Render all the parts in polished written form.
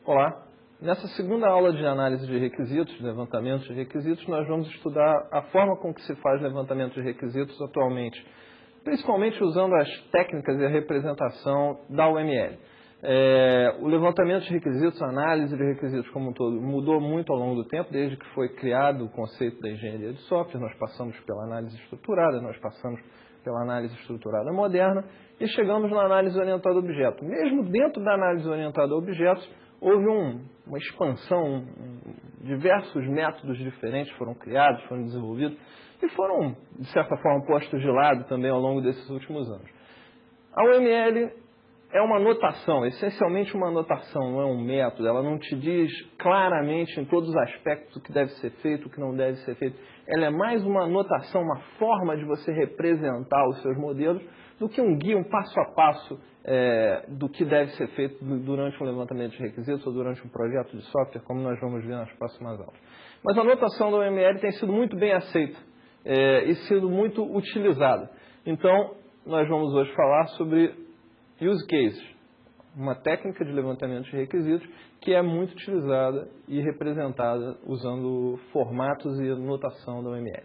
Olá, nessa segunda aula de análise de requisitos, levantamento de requisitos, nós vamos estudar a forma com que se faz levantamento de requisitos atualmente, principalmente usando as técnicas e a representação da UML. O levantamento de requisitos, a análise de requisitos como um todo, mudou muito ao longo do tempo, desde que foi criado o conceito da engenharia de software. Nós passamos pela análise estruturada, nós passamos pela análise estruturada moderna e chegamos na análise orientada a objeto. Mesmo dentro da análise orientada a objetos, houve uma expansão, diversos métodos diferentes foram criados, foram desenvolvidos e foram, de certa forma, postos de lado também ao longo desses últimos anos. A UML é uma notação, essencialmente uma notação, não é um método. Ela não te diz claramente em todos os aspectos o que deve ser feito, o que não deve ser feito. Ela é mais uma notação, uma forma de você representar os seus modelos do que um guia, um passo a passo do que deve ser feito durante um levantamento de requisitos ou durante um projeto de software, como nós vamos ver nas próximas aulas. Mas a notação da UML tem sido muito bem aceita e sido muito utilizada. Então, nós vamos hoje falar sobre use cases, uma técnica de levantamento de requisitos que é muito utilizada e representada usando formatos e notação da UML.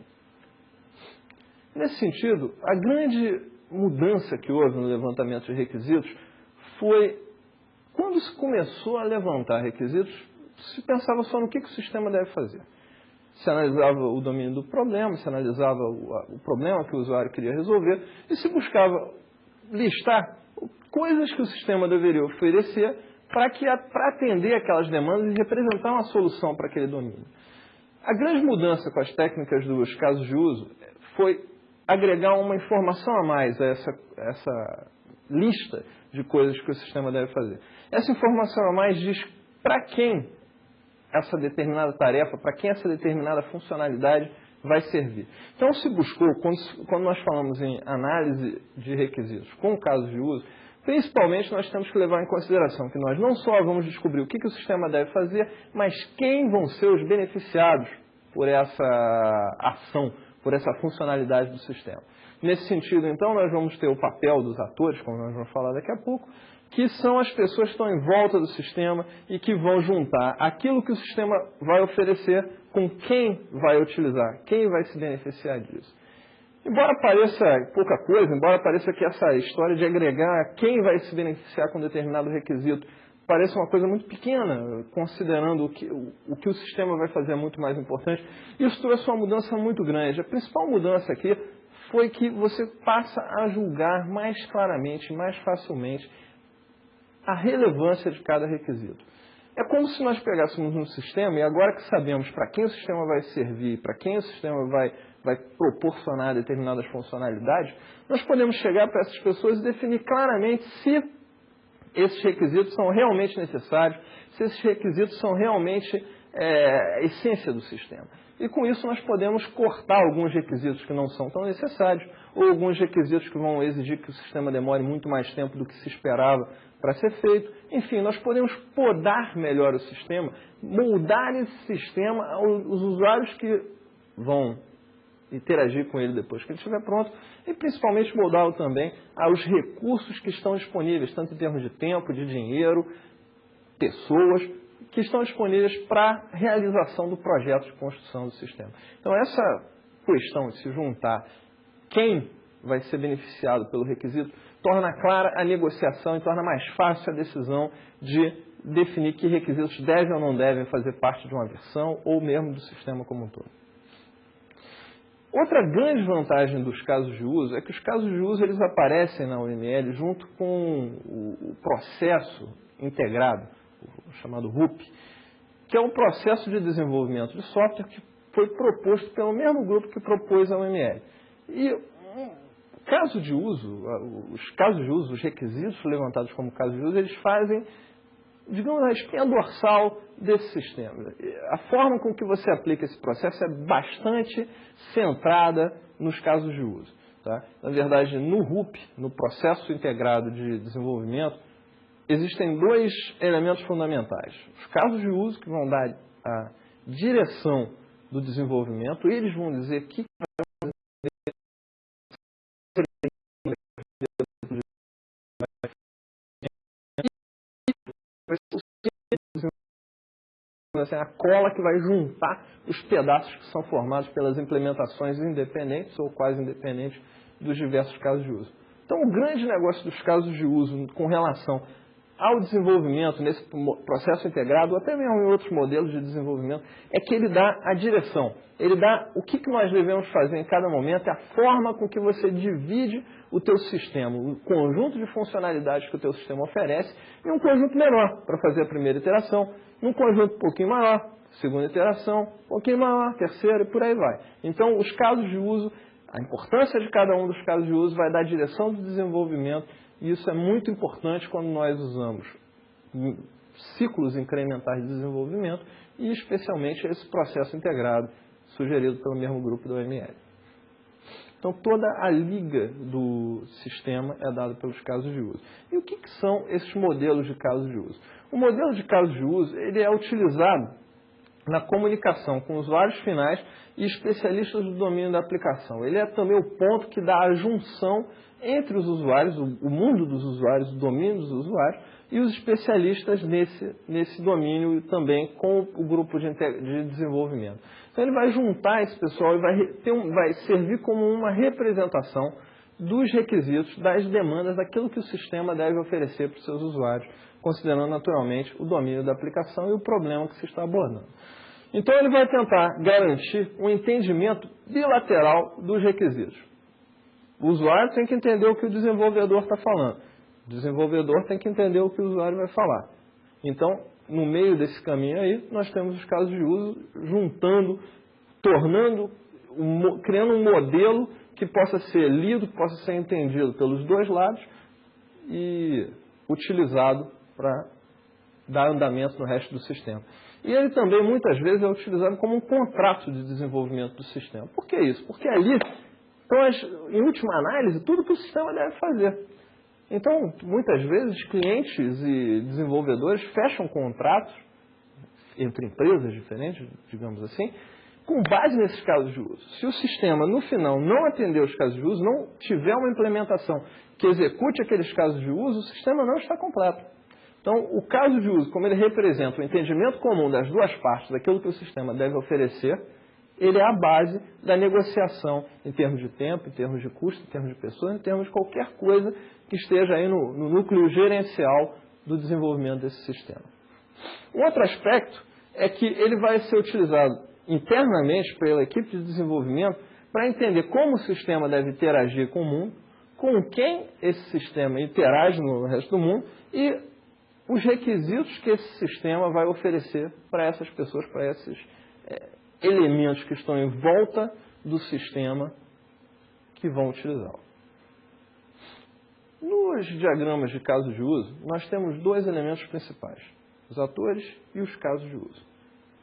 Nesse sentido, a grande mudança que houve no levantamento de requisitos foi quando se começou a levantar requisitos, se pensava só no que o sistema deve fazer. Se analisava o domínio do problema, se analisava o problema que o usuário queria resolver e se buscava listar coisas que o sistema deveria oferecer para atender aquelas demandas e representar uma solução para aquele domínio. A grande mudança com as técnicas dos casos de uso foi agregar uma informação a mais a essa lista de coisas que o sistema deve fazer. Essa informação a mais diz para quem essa determinada tarefa, para quem essa determinada funcionalidade vai servir. Então se buscou, quando nós falamos em análise de requisitos com o caso de uso, principalmente nós temos que levar em consideração que nós não só vamos descobrir o que o sistema deve fazer, mas quem vão ser os beneficiados por essa ação, por essa funcionalidade do sistema. Nesse sentido, então, nós vamos ter o papel dos atores, como nós vamos falar daqui a pouco, que são as pessoas que estão em volta do sistema e que vão juntar aquilo que o sistema vai oferecer com quem vai utilizar, quem vai se beneficiar disso. Embora pareça pouca coisa, embora pareça que essa história de agregar quem vai se beneficiar com determinado requisito parece uma coisa muito pequena, considerando o que o sistema vai fazer é muito mais importante, isso trouxe uma mudança muito grande. A principal mudança aqui foi que você passa a julgar mais claramente, mais facilmente, a relevância de cada requisito. É como se nós pegássemos um sistema e agora que sabemos para quem o sistema vai servir, para quem o sistema vai proporcionar determinadas funcionalidades, nós podemos chegar para essas pessoas e definir claramente se esses requisitos são realmente necessários, se esses requisitos são realmente a essência do sistema. E com isso nós podemos cortar alguns requisitos que não são tão necessários, ou alguns requisitos que vão exigir que o sistema demore muito mais tempo do que se esperava para ser feito. Enfim, nós podemos podar melhor o sistema, moldar esse sistema aos usuários que vão interagir com ele depois que ele estiver pronto e principalmente moldá-lo também aos recursos que estão disponíveis, tanto em termos de tempo, de dinheiro, pessoas, que estão disponíveis para a realização do projeto de construção do sistema. Então essa questão de se juntar quem vai ser beneficiado pelo requisito torna clara a negociação e torna mais fácil a decisão de definir que requisitos devem ou não devem fazer parte de uma versão ou mesmo do sistema como um todo. Outra grande vantagem dos casos de uso é que os casos de uso eles aparecem na UML junto com o processo integrado, o chamado RUP, que é um processo de desenvolvimento de software que foi proposto pelo mesmo grupo que propôs a UML. E os casos de uso, os requisitos levantados como casos de uso, eles fazem, digamos, a espinha dorsal desse sistema. A forma com que você aplica esse processo é bastante centrada nos casos de uso. Tá? Na verdade, no RUP, no processo integrado de desenvolvimento, existem dois elementos fundamentais. Os casos de uso, que vão dar a direção do desenvolvimento, eles vão dizer que assim, a cola que vai juntar os pedaços que são formados pelas implementações independentes ou quase independentes dos diversos casos de uso. Então, o grande negócio dos casos de uso com relação ao desenvolvimento nesse processo integrado, ou até mesmo em outros modelos de desenvolvimento, é que ele dá a direção. Ele dá o que nós devemos fazer em cada momento, é a forma com que você divide o teu sistema, o conjunto de funcionalidades que o teu sistema oferece, em um conjunto menor, para fazer a primeira iteração, num conjunto um pouquinho maior, segunda iteração, um pouquinho maior, terceira, e por aí vai. Então, os casos de uso, a importância de cada um dos casos de uso vai dar a direção do desenvolvimento, e isso é muito importante quando nós usamos ciclos incrementais de desenvolvimento e especialmente esse processo integrado sugerido pelo mesmo grupo do OML. Então, toda a liga do sistema é dada pelos casos de uso. E o que são esses modelos de casos de uso? O modelo de casos de uso ele é utilizado na comunicação com usuários finais e especialistas do domínio da aplicação. Ele é também o ponto que dá a junção entre os usuários, o mundo dos usuários, o domínio dos usuários, e os especialistas nesse domínio também com o grupo de desenvolvimento. Então ele vai juntar esse pessoal e vai servir como uma representação dos requisitos, das demandas, daquilo que o sistema deve oferecer para os seus usuários, considerando naturalmente o domínio da aplicação e o problema que se está abordando. Então ele vai tentar garantir um entendimento bilateral dos requisitos. O usuário tem que entender o que o desenvolvedor está falando. O desenvolvedor tem que entender o que o usuário vai falar. Então, no meio desse caminho aí, nós temos os casos de uso juntando, criando um modelo que possa ser lido, que possa ser entendido pelos dois lados e utilizado para dar andamento no resto do sistema. E ele também, muitas vezes, é utilizado como um contrato de desenvolvimento do sistema. Por que isso? Porque ali estão, em última análise, tudo que o sistema deve fazer. Então, muitas vezes, clientes e desenvolvedores fecham contratos entre empresas diferentes, digamos assim, com base nesses casos de uso. Se o sistema, no final, não atender os casos de uso, não tiver uma implementação que execute aqueles casos de uso, o sistema não está completo. Então, o caso de uso, como ele representa o entendimento comum das duas partes daquilo que o sistema deve oferecer, ele é a base da negociação em termos de tempo, em termos de custo, em termos de pessoas, em termos de qualquer coisa que esteja aí no núcleo gerencial do desenvolvimento desse sistema. Um outro aspecto é que ele vai ser utilizado internamente pela equipe de desenvolvimento para entender como o sistema deve interagir com o mundo, com quem esse sistema interage no resto do mundo e os requisitos que esse sistema vai oferecer para essas pessoas, para esses elementos que estão em volta do sistema que vão utilizá-lo. Nos diagramas de casos de uso, nós temos dois elementos principais, os atores e os casos de uso.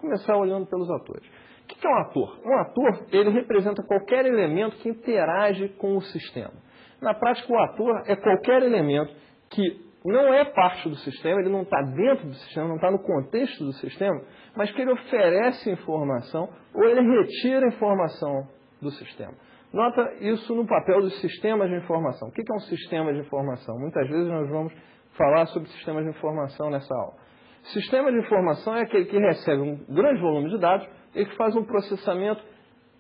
Vou começar olhando pelos atores. O que é um ator? Um ator, ele representa qualquer elemento que interage com o sistema. Na prática, o ator é qualquer elemento que não é parte do sistema, ele não está dentro do sistema, não está no contexto do sistema, mas que ele oferece informação ou ele retira informação do sistema. Nota isso no papel dos sistemas de informação. O que é um sistema de informação? Muitas vezes nós vamos falar sobre sistemas de informação nessa aula. Sistema de informação é aquele que recebe um grande volume de dados e que faz um processamento,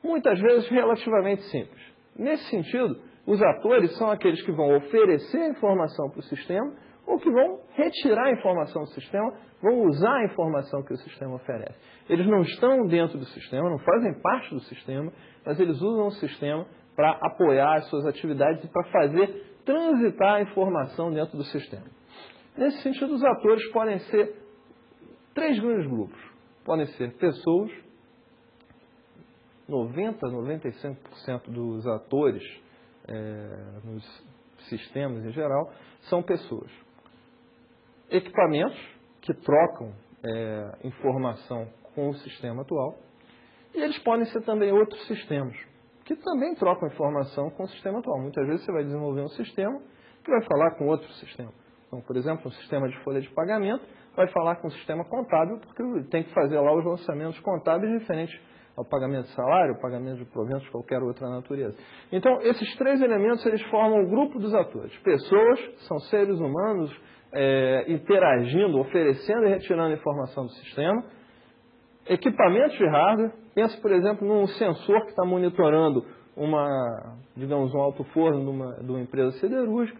muitas vezes, relativamente simples. Nesse sentido, os atores são aqueles que vão oferecer a informação para o sistema ou que vão retirar a informação do sistema, vão usar a informação que o sistema oferece. Eles não estão dentro do sistema, não fazem parte do sistema, mas eles usam o sistema para apoiar as suas atividades e para fazer transitar a informação dentro do sistema. Nesse sentido, os atores podem ser três grandes grupos. Podem ser pessoas, 95% dos atores nos sistemas em geral são pessoas. Equipamentos que trocam informação com o sistema atual. E eles podem ser também outros sistemas que também trocam informação com o sistema atual. Muitas vezes você vai desenvolver um sistema que vai falar com outro sistema. Então, por exemplo, um sistema de folha de pagamento vai falar com o sistema contábil porque tem que fazer lá os lançamentos contábeis diferentes ao pagamento de salário, ao pagamento de proventos de qualquer outra natureza. Então, esses três elementos eles formam o grupo dos atores. Pessoas, são seres humanos interagindo, oferecendo e retirando informação do sistema. Equipamentos de hardware, pensa, por exemplo, num sensor que está monitorando digamos, um alto forno de uma empresa siderúrgica.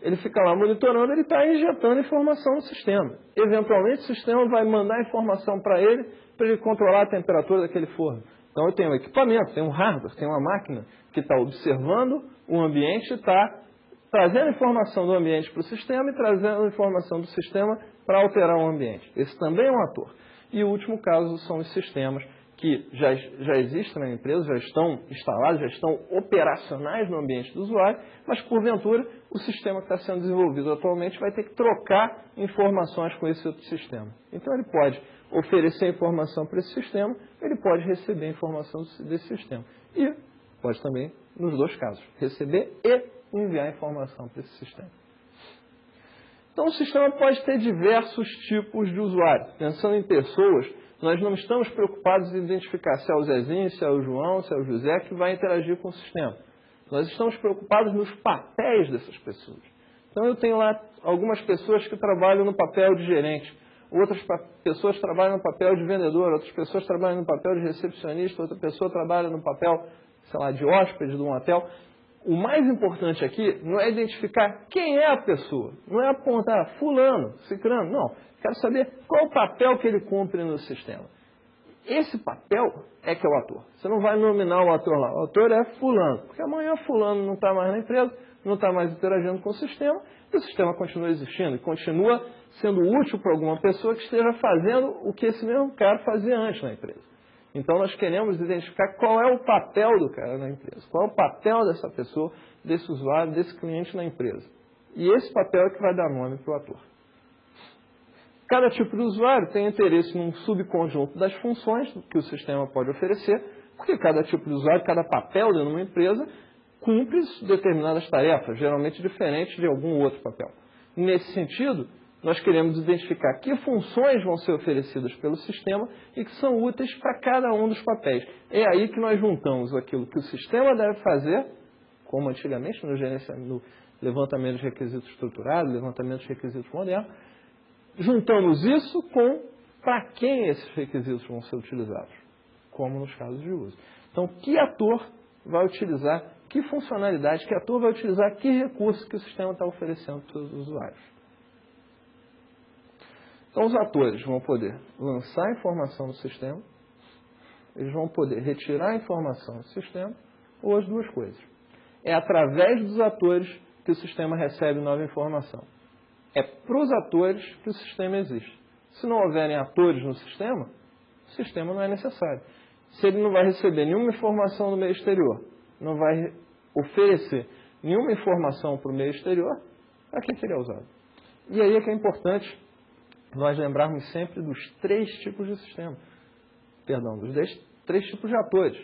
Ele fica lá monitorando, ele está injetando informação no sistema. Eventualmente, o sistema vai mandar informação para ele controlar a temperatura daquele forno. Então, eu tenho um equipamento, tenho um hardware, tenho uma máquina que está observando o ambiente e está trazendo informação do ambiente para o sistema e trazendo informação do sistema para alterar o ambiente. Esse também é um ator. E o último caso são os sistemas que já existem na empresa, já estão instalados, já estão operacionais no ambiente do usuário, mas, porventura, o sistema que está sendo desenvolvido atualmente vai ter que trocar informações com esse outro sistema. Então, ele pode oferecer informação para esse sistema, ele pode receber informação desse sistema. E pode também, nos dois casos, receber e enviar informação para esse sistema. Então, o sistema pode ter diversos tipos de usuário. Pensando em pessoas, nós não estamos preocupados em identificar se é o Zezinho, se é o João, se é o José que vai interagir com o sistema. Nós estamos preocupados nos papéis dessas pessoas. Então, eu tenho lá algumas pessoas que trabalham no papel de gerente, outras pessoas trabalham no papel de vendedor, outras pessoas trabalham no papel de recepcionista, outra pessoa trabalha no papel, sei lá, de hóspede de um hotel. O mais importante aqui não é identificar quem é a pessoa, não é apontar fulano, cicrano, não. Quero saber qual o papel que ele cumpre no sistema. Esse papel é que é o ator. Você não vai nominar o ator lá. O ator é fulano, porque amanhã fulano não está mais na empresa, não está mais interagindo com o sistema, e o sistema continua existindo, e continua sendo útil para alguma pessoa que esteja fazendo o que esse mesmo cara fazia antes na empresa. Então, nós queremos identificar qual é o papel do cara na empresa, qual é o papel dessa pessoa, desse usuário, desse cliente na empresa. E esse papel é que vai dar nome para o ator. Cada tipo de usuário tem interesse num subconjunto das funções que o sistema pode oferecer, porque cada tipo de usuário, cada papel dentro de uma empresa, cumpre determinadas tarefas, geralmente diferentes de algum outro papel. Nesse sentido, nós queremos identificar que funções vão ser oferecidas pelo sistema e que são úteis para cada um dos papéis. É aí que nós juntamos aquilo que o sistema deve fazer, como antigamente no levantamento de requisitos estruturados, levantamento de requisitos modernos, juntamos isso com para quem esses requisitos vão ser utilizados, como nos casos de uso. Então, que ator vai utilizar, que funcionalidade, que ator vai utilizar, que recurso que o sistema está oferecendo para os usuários. Então, os atores vão poder lançar informação do sistema, eles vão poder retirar informação do sistema, ou as duas coisas. É através dos atores que o sistema recebe nova informação. É para os atores que o sistema existe. Se não houverem atores no sistema, o sistema não é necessário. Se ele não vai receber nenhuma informação do meio exterior, não vai oferecer nenhuma informação para o meio exterior, para que ele é usado? E aí é que é importante nós lembrarmos sempre dos três tipos de sistema. Perdão, dos três tipos de atores.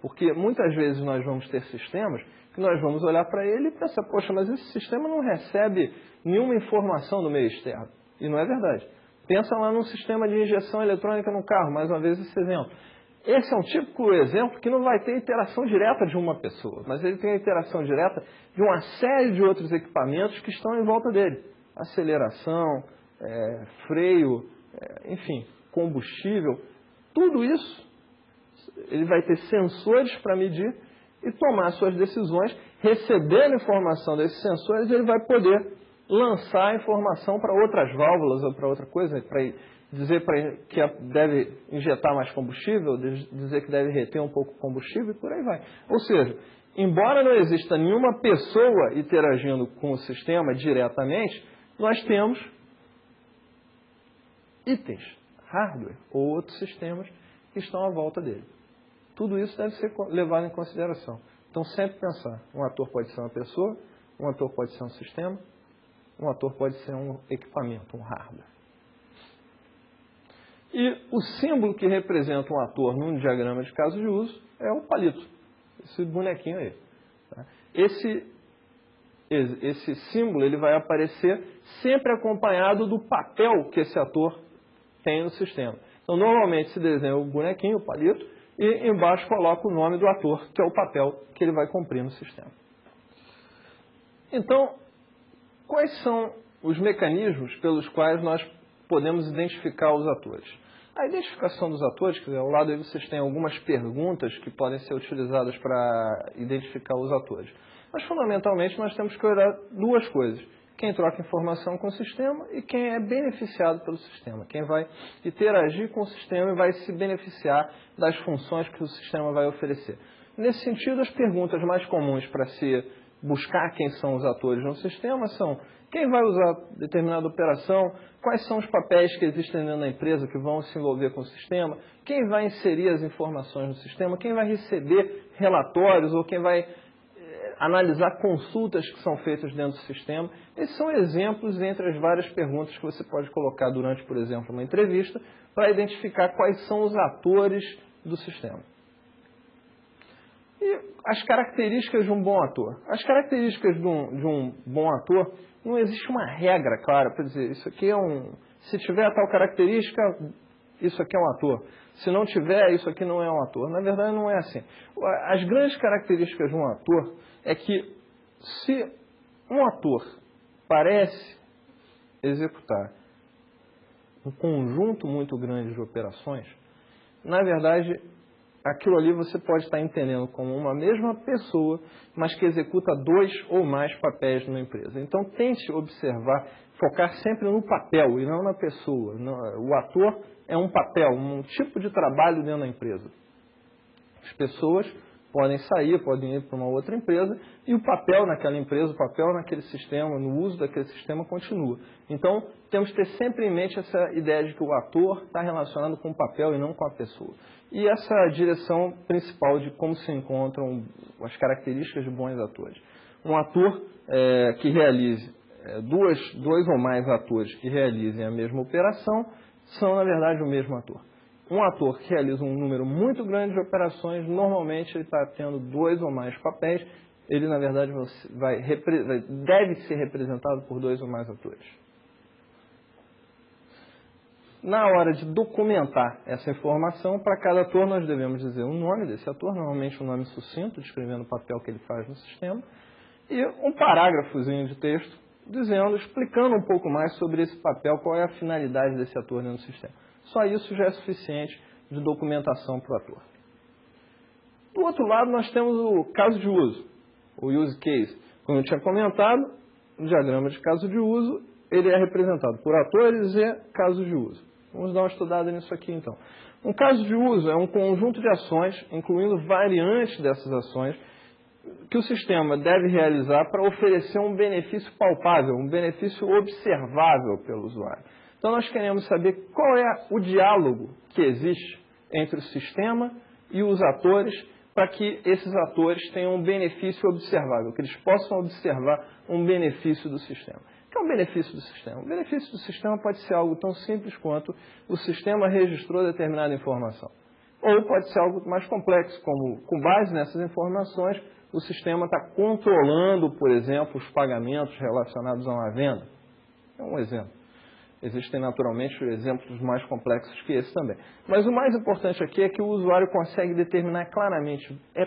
Porque muitas vezes nós vamos ter sistemas que nós vamos olhar para ele e pensar, poxa, mas esse sistema não recebe nenhuma informação do meio externo. E não é verdade. Pensa lá num sistema de injeção eletrônica no carro, mais uma vez esse exemplo. Esse é um típico exemplo que não vai ter interação direta de uma pessoa, mas ele tem a interação direta de uma série de outros equipamentos que estão em volta dele. Aceleração, freio, enfim, combustível, tudo isso, ele vai ter sensores para medir e tomar suas decisões, recebendo informação desses sensores, ele vai poder lançar a informação para outras válvulas ou para outra coisa, para dizer que deve injetar mais combustível, dizer que deve reter um pouco de combustível e por aí vai. Ou seja, embora não exista nenhuma pessoa interagindo com o sistema diretamente, nós temos itens, hardware ou outros sistemas que estão à volta dele. Tudo isso deve ser levado em consideração. Então, sempre pensar, um ator pode ser uma pessoa, um ator pode ser um sistema, um ator pode ser um equipamento, um hardware. E o símbolo que representa um ator num diagrama de caso de uso é o palito, esse bonequinho aí. Tá? Esse símbolo ele vai aparecer sempre acompanhado do papel que esse ator tem no sistema. Então, normalmente se desenha o bonequinho, o palito, e embaixo coloca o nome do ator, que é o papel que ele vai cumprir no sistema. Então, quais são os mecanismos pelos quais nós podemos identificar os atores? A identificação dos atores, quer dizer, ao lado aí vocês têm algumas perguntas que podem ser utilizadas para identificar os atores. Mas, fundamentalmente, nós temos que olhar duas coisas. Quem troca informação com o sistema e quem é beneficiado pelo sistema. Quem vai interagir com o sistema e vai se beneficiar das funções que o sistema vai oferecer. Nesse sentido, as perguntas mais comuns para se buscar quem são os atores no sistema são: quem vai usar determinada operação, quais são os papéis que existem dentro da empresa que vão se envolver com o sistema, quem vai inserir as informações no sistema, quem vai receber relatórios ou quem vai analisar consultas que são feitas dentro do sistema. Esses são exemplos entre as várias perguntas que você pode colocar durante, por exemplo, uma entrevista para identificar quais são os atores do sistema. E as características de um bom ator. As características de um bom ator, não existe uma regra clara para dizer isso aqui é se tiver tal característica, isso aqui é um ator. Se não tiver, isso aqui não é um ator. Na verdade, não é assim. As grandes características de um ator é que se um ator parece executar um conjunto muito grande de operações, na verdade, aquilo ali você pode estar entendendo como uma mesma pessoa, mas que executa 2 ou mais papéis numa empresa. Então, tente observar, focar sempre no papel e não na pessoa. O ator é um papel, um tipo de trabalho dentro da empresa. As pessoas podem sair, podem ir para uma outra empresa e o papel naquela empresa, o papel naquele sistema, no uso daquele sistema continua. Então, temos que ter sempre em mente essa ideia de que o ator está relacionado com o papel e não com a pessoa. E essa é a direção principal de como se encontram as características de bons atores. Um ator que realize, dois ou mais atores que realizem a mesma operação são, na verdade, o mesmo ator. Um ator que realiza um número muito grande de operações, normalmente ele está tendo 2 ou mais papéis, ele, na verdade, deve ser representado por 2 ou mais atores. Na hora de documentar essa informação, para cada ator nós devemos dizer o nome desse ator, normalmente um nome sucinto, descrevendo o papel que ele faz no sistema, e um parágrafozinho de texto, explicando um pouco mais sobre esse papel, qual é a finalidade desse ator dentro do sistema. Só isso já é suficiente de documentação para o ator. Do outro lado, nós temos o caso de uso, o use case. Como eu tinha comentado, no diagrama de caso de uso, ele é representado por atores e casos de uso. Vamos dar uma estudada nisso aqui, então. Um caso de uso é um conjunto de ações, incluindo variantes dessas ações, que o sistema deve realizar para oferecer um benefício palpável, um benefício observável pelo usuário. Então, nós queremos saber qual é o diálogo que existe entre o sistema e os atores para que esses atores tenham um benefício observável, que eles possam observar um benefício do sistema. O que é um benefício do sistema? O benefício do sistema pode ser algo tão simples quanto o sistema registrou determinada informação. Ou pode ser algo mais complexo, como, com base nessas informações, o sistema está controlando, por exemplo, os pagamentos relacionados a uma venda. É um exemplo. Existem, naturalmente, exemplos mais complexos que esse também. Mas o mais importante aqui é que o usuário consegue determinar claramente, é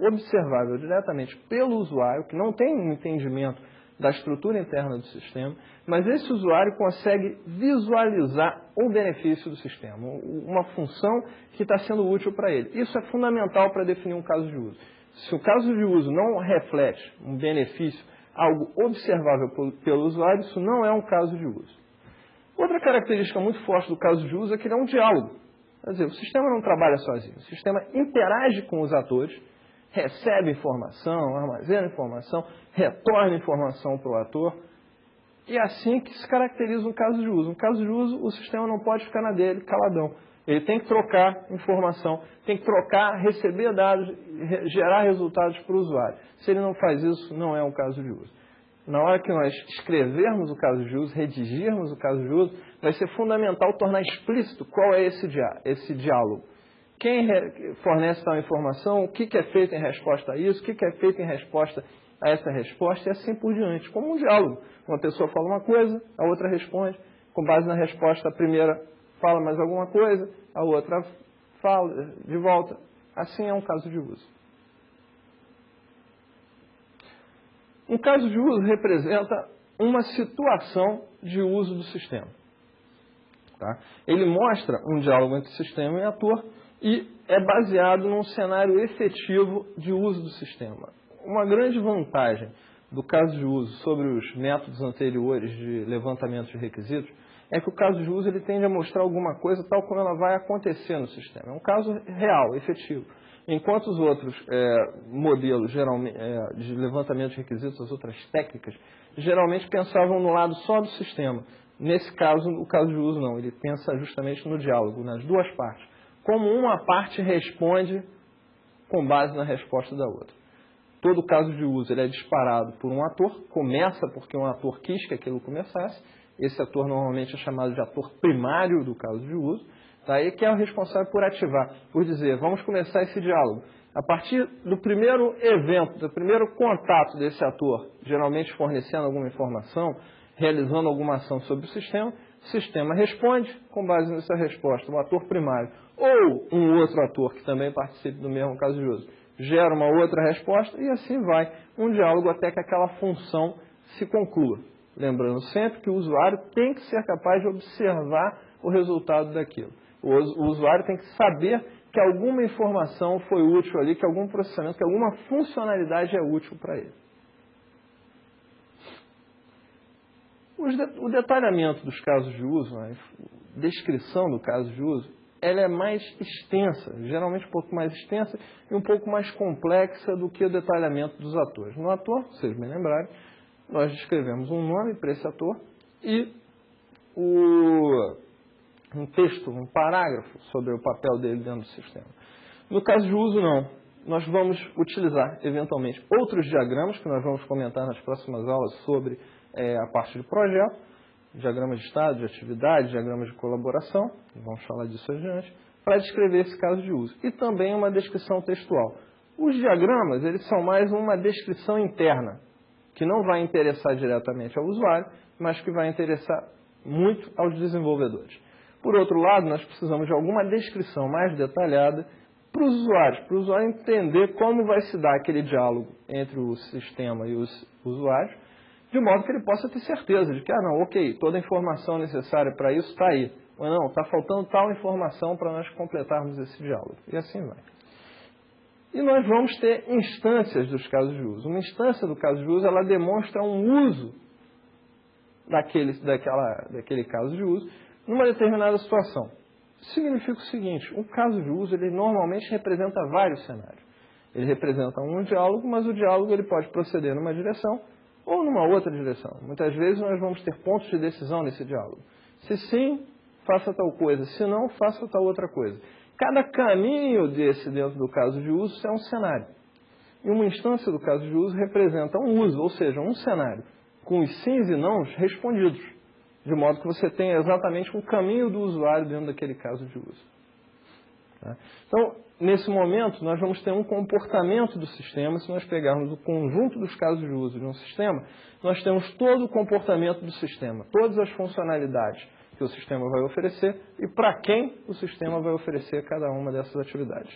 observável diretamente pelo usuário, que não tem um entendimento da estrutura interna do sistema, mas esse usuário consegue visualizar o benefício do sistema, uma função que está sendo útil para ele. Isso é fundamental para definir um caso de uso. Se o caso de uso não reflete um benefício, algo observável pelo usuário, isso não é um caso de uso. Outra característica muito forte do caso de uso é que ele é um diálogo. Quer dizer, o sistema não trabalha sozinho. O sistema interage com os atores, recebe informação, armazena informação, retorna informação para o ator. E é assim que se caracteriza um caso de uso. Um caso de uso, o sistema não pode ficar na dele, caladão. Ele tem que trocar informação, tem que trocar, receber dados, gerar resultados para o usuário. Se ele não faz isso, não é um caso de uso. Na hora que nós escrevermos o caso de uso, redigirmos o caso de uso, vai ser fundamental tornar explícito qual é esse diálogo. Quem fornece tal informação, o que é feito em resposta a isso, o que é feito em resposta a essa resposta, e assim por diante, como um diálogo. Uma pessoa fala uma coisa, a outra responde, com base na resposta, a primeira fala mais alguma coisa, a outra fala de volta. Assim é um caso de uso. Um caso de uso representa uma situação de uso do sistema. Tá? Ele mostra um diálogo entre sistema e ator e é baseado num cenário efetivo de uso do sistema. Uma grande vantagem do caso de uso sobre os métodos anteriores de levantamento de requisitos é que o caso de uso ele tende a mostrar alguma coisa tal como ela vai acontecer no sistema. É um caso real, efetivo. Enquanto os outros modelos geralmente, de levantamento de requisitos, as outras técnicas, geralmente pensavam no lado só do sistema. Nesse caso, o caso de uso não. Ele pensa justamente no diálogo, nas duas partes. Como uma parte responde com base na resposta da outra. Todo caso de uso ele é disparado por um ator, começa porque um ator quis que aquilo começasse. Esse ator normalmente é chamado de ator primário do caso de uso. Daí que é o responsável por ativar, por dizer, vamos começar esse diálogo. A partir do primeiro evento, do primeiro contato desse ator, geralmente fornecendo alguma informação, realizando alguma ação sobre o sistema responde com base nessa resposta, o ator primário ou um outro ator que também participe do mesmo caso de uso, gera uma outra resposta e assim vai, um diálogo até que aquela função se conclua. Lembrando sempre que o usuário tem que ser capaz de observar o resultado daquilo. O usuário tem que saber que alguma informação foi útil ali, que algum processamento, que alguma funcionalidade é útil para ele. O detalhamento dos casos de uso, a descrição do caso de uso, ela é mais extensa, geralmente um pouco mais extensa e um pouco mais complexa do que o detalhamento dos atores. No ator, vocês me lembrarem, nós descrevemos um nome para esse ator e um texto, um parágrafo sobre o papel dele dentro do sistema. No caso de uso, não. Nós vamos utilizar, eventualmente, outros diagramas que nós vamos comentar nas próximas aulas sobre a parte de projeto, diagramas de estado, de atividade, diagramas de colaboração, vamos falar disso adiante, para descrever esse caso de uso. E também uma descrição textual. Os diagramas, eles são mais uma descrição interna, que não vai interessar diretamente ao usuário, mas que vai interessar muito aos desenvolvedores. Por outro lado, nós precisamos de alguma descrição mais detalhada para os usuários, para o usuário entender como vai se dar aquele diálogo entre o sistema e os usuários, de modo que ele possa ter certeza de que, não, ok, toda a informação necessária para isso está aí. Ou não, está faltando tal informação para nós completarmos esse diálogo. E assim vai. E nós vamos ter instâncias dos casos de uso. Uma instância do caso de uso, ela demonstra um uso daquele caso de uso numa determinada situação. Significa o seguinte, um caso de uso, ele normalmente representa vários cenários. Ele representa um diálogo, mas o diálogo ele pode proceder numa direção ou numa outra direção. Muitas vezes nós vamos ter pontos de decisão nesse diálogo. Se sim, faça tal coisa. Se não, faça tal outra coisa. Cada caminho desse dentro do caso de uso é um cenário. E uma instância do caso de uso representa um uso, ou seja, um cenário, com os sims e nãos respondidos. De modo que você tenha exatamente um caminho do usuário dentro daquele caso de uso. Tá? Então, nesse momento, nós vamos ter um comportamento do sistema. Se nós pegarmos o conjunto dos casos de uso de um sistema, nós temos todo o comportamento do sistema, todas as funcionalidades que o sistema vai oferecer e para quem o sistema vai oferecer cada uma dessas atividades.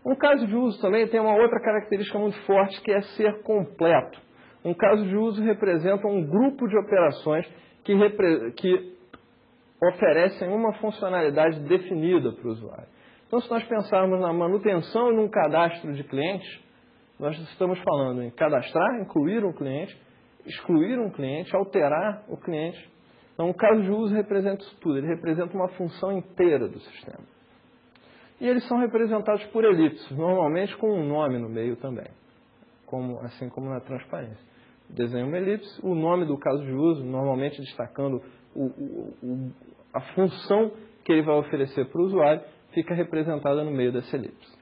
Um caso de uso também tem uma outra característica muito forte, que é ser completo. Um caso de uso representa um grupo de operações que oferecem uma funcionalidade definida para o usuário. Então, se nós pensarmos na manutenção de um cadastro de clientes, nós estamos falando em cadastrar, incluir um cliente, excluir um cliente, alterar o cliente. Então, o caso de uso representa isso tudo, ele representa uma função inteira do sistema. E eles são representados por elipses, normalmente com um nome no meio também, assim como na transparência. Desenho uma elipse, o nome do caso de uso, normalmente destacando a função que ele vai oferecer para o usuário, fica representada no meio dessa elipse.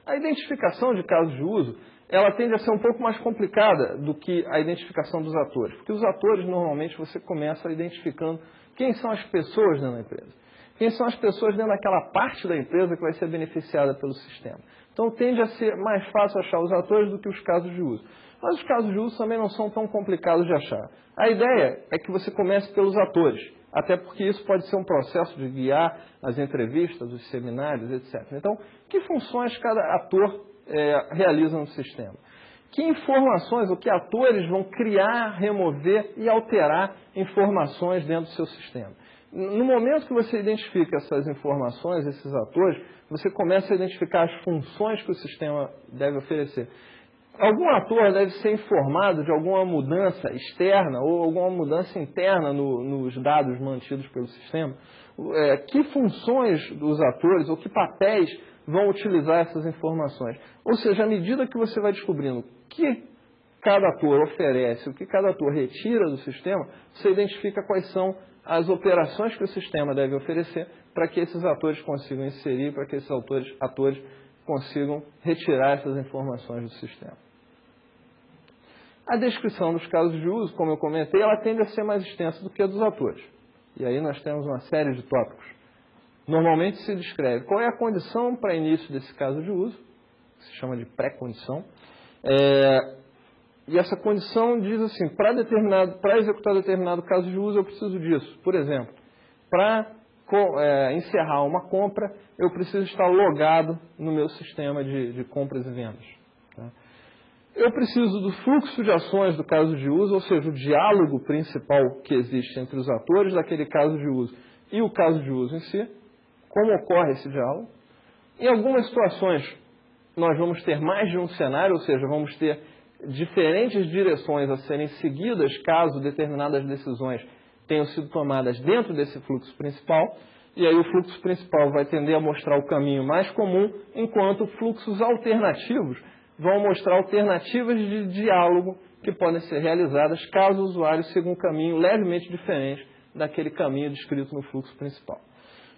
A identificação de casos de uso, ela tende a ser um pouco mais complicada do que a identificação dos atores. Porque os atores, normalmente, você começa identificando quem são as pessoas dentro da empresa. Quem são as pessoas dentro daquela parte da empresa que vai ser beneficiada pelo sistema. Então, tende a ser mais fácil achar os atores do que os casos de uso. Mas os casos de uso também não são tão complicados de achar. A ideia é que você comece pelos atores, até porque isso pode ser um processo de guiar as entrevistas, os seminários, etc. Então, que funções cada ator realiza no sistema? Que informações ou que atores vão criar, remover e alterar informações dentro do seu sistema. No momento que você identifica essas informações, esses atores, você começa a identificar as funções que o sistema deve oferecer. Algum ator deve ser informado de alguma mudança externa ou alguma mudança interna nos dados mantidos pelo sistema. Que funções dos atores ou que papéis vão utilizar essas informações? Ou seja, à medida que você vai descobrindo o que cada ator oferece, o que cada ator retira do sistema, você identifica quais são as operações que o sistema deve oferecer para que esses atores consigam inserir, para que esses atores consigam retirar essas informações do sistema. A descrição dos casos de uso, como eu comentei, ela tende a ser mais extensa do que a dos atores. E aí nós temos uma série de tópicos. Normalmente se descreve qual é a condição para início desse caso de uso, que se chama de pré-condição. E essa condição diz assim, para executar determinado caso de uso eu preciso disso. Por exemplo, para encerrar uma compra, eu preciso estar logado no meu sistema de compras e vendas. Tá? Eu preciso do fluxo de ações do caso de uso, ou seja, o diálogo principal que existe entre os atores daquele caso de uso e o caso de uso em si, como ocorre esse diálogo. Em algumas situações, nós vamos ter mais de um cenário, ou seja, vamos ter diferentes direções a serem seguidas caso determinadas decisões tenham sido tomadas dentro desse fluxo principal, e aí o fluxo principal vai tender a mostrar o caminho mais comum, enquanto fluxos alternativos vão mostrar alternativas de diálogo que podem ser realizadas caso o usuário siga um caminho levemente diferente daquele caminho descrito no fluxo principal.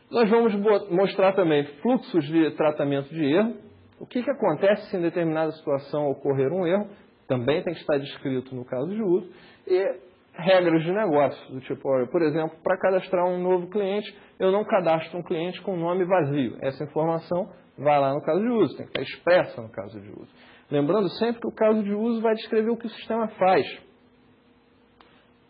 Nós vamos mostrar também fluxos de tratamento de erro. O que acontece se em determinada situação ocorrer um erro, também tem que estar descrito no caso de uso. E regras de negócio, do tipo, por exemplo, para cadastrar um novo cliente, eu não cadastro um cliente com nome vazio. Essa informação vai lá no caso de uso, tem que estar expressa no caso de uso. Lembrando sempre que o caso de uso vai descrever o que o sistema faz.